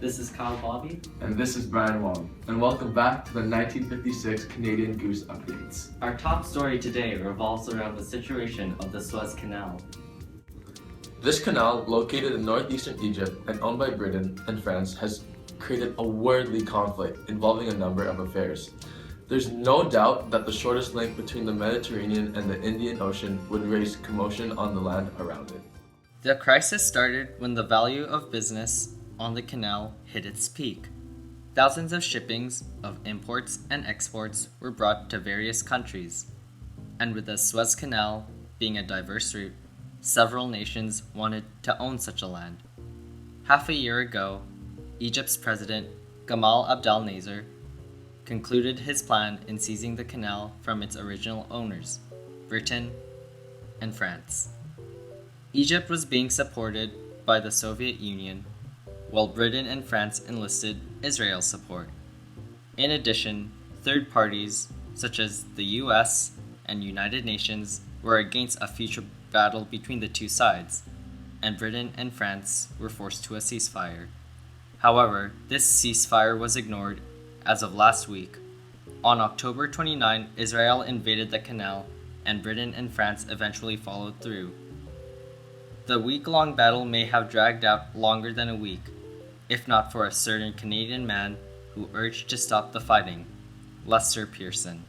This is Kyle Bobby. And this is Brian Wong. And welcome back to the 1956 Canadian Goose updates. Our top story today revolves around the situation of the Suez Canal. This canal, located in northeastern Egypt and owned by Britain and France, has created a worldly conflict involving a number of affairs. There's no doubt that the shortest link between the Mediterranean and the Indian Ocean would raise commotion on the land around it. The crisis started when the value of business on the canal hit its peak. Thousands of shippings of imports and exports were brought to various countries, and with the Suez Canal being a diverse route, several nations wanted to own such a land. Half a year ago, Egypt's president, Gamal Abdel Nasser, concluded his plan in seizing the canal from its original owners, Britain and France. Egypt was being supported by the Soviet Union, while Britain and France enlisted Israel's support. In addition, third parties, such as the US and United Nations, were against a future battle between the two sides, and Britain and France were forced to a ceasefire. However, this ceasefire was ignored as of last week. On October 29, Israel invaded the canal, and Britain and France eventually followed through. The week-long battle may have dragged out longer than a week, if not for a certain Canadian man who urged to stop the fighting, Lester Pearson.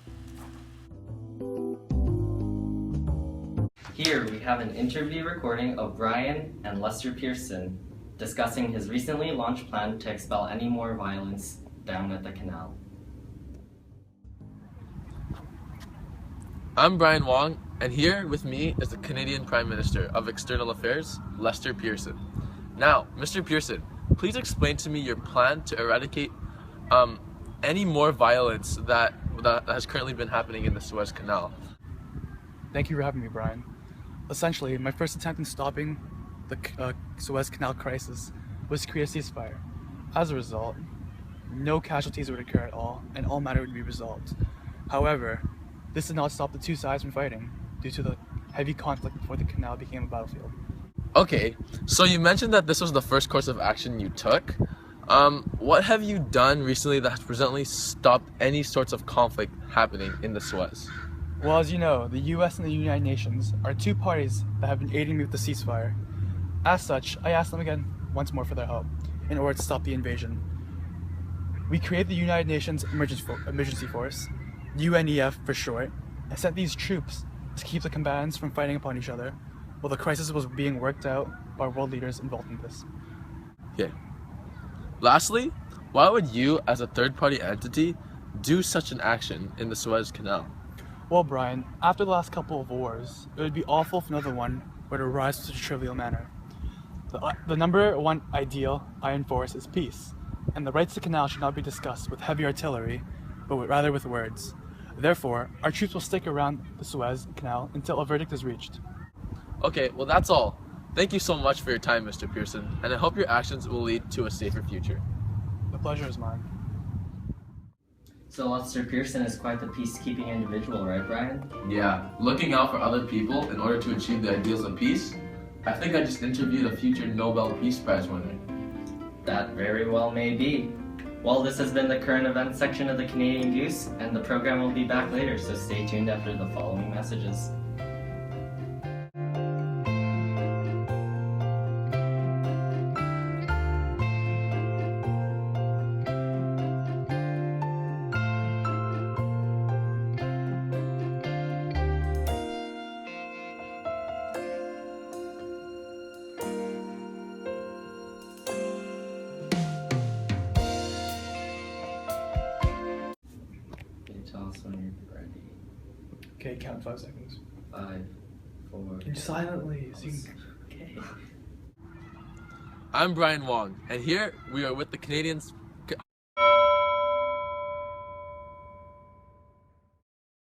Here we have an interview recording of Brian and Lester Pearson discussing his recently launched plan to expel any more violence down at the canal. I'm Brian Wong, and here with me is the Canadian Prime Minister of External Affairs, Lester Pearson. Now, Mr. Pearson, please explain to me your plan to eradicate any more violence that has currently been happening in the Suez Canal. Thank you for having me, Brian. Essentially, my first attempt in stopping the Suez Canal crisis was to create a ceasefire. As a result, no casualties would occur at all, and all matter would be resolved. However, this did not stop the two sides from fighting due to the heavy conflict before the canal became a battlefield. Okay, so you mentioned that this was the first course of action you took. What have you done recently that has presently stopped any sorts of conflict happening in the Suez? Well, as you know, the US and the United Nations are two parties that have been aiding me with the ceasefire. As such, I asked them again once more for their help in order to stop the invasion. We created the United Nations Emergency Force, UNEF for short, and sent these troops to keep the combatants from fighting upon each other while the crisis was being worked out by world leaders involved in this. Okay. Lastly, why would you, as a third-party entity, do such an action in the Suez Canal? Well, Brian, after the last couple of wars, it would be awful if another one were to arise in such a trivial manner. The number one ideal I enforce is peace, and the rights to the canal should not be discussed with heavy artillery, but rather with words. Therefore, our troops will stick around the Suez Canal until a verdict is reached. Okay, well that's all. Thank you so much for your time, Mr. Pearson, and I hope your actions will lead to a safer future. The pleasure is mine. So Lester Pearson is quite the peacekeeping individual, right, Brian? Yeah, looking out for other people in order to achieve the ideals of peace. I think I just interviewed a future Nobel Peace Prize winner. That very well may be. Well, this has been the current events section of the Canadian Goose, and the program will be back later, so stay tuned after the following messages. Tell us when you're ready. Okay, count 5 seconds. 5, 4. And silently. Okay. I'm Brian Wong, and here we are with the Canadians'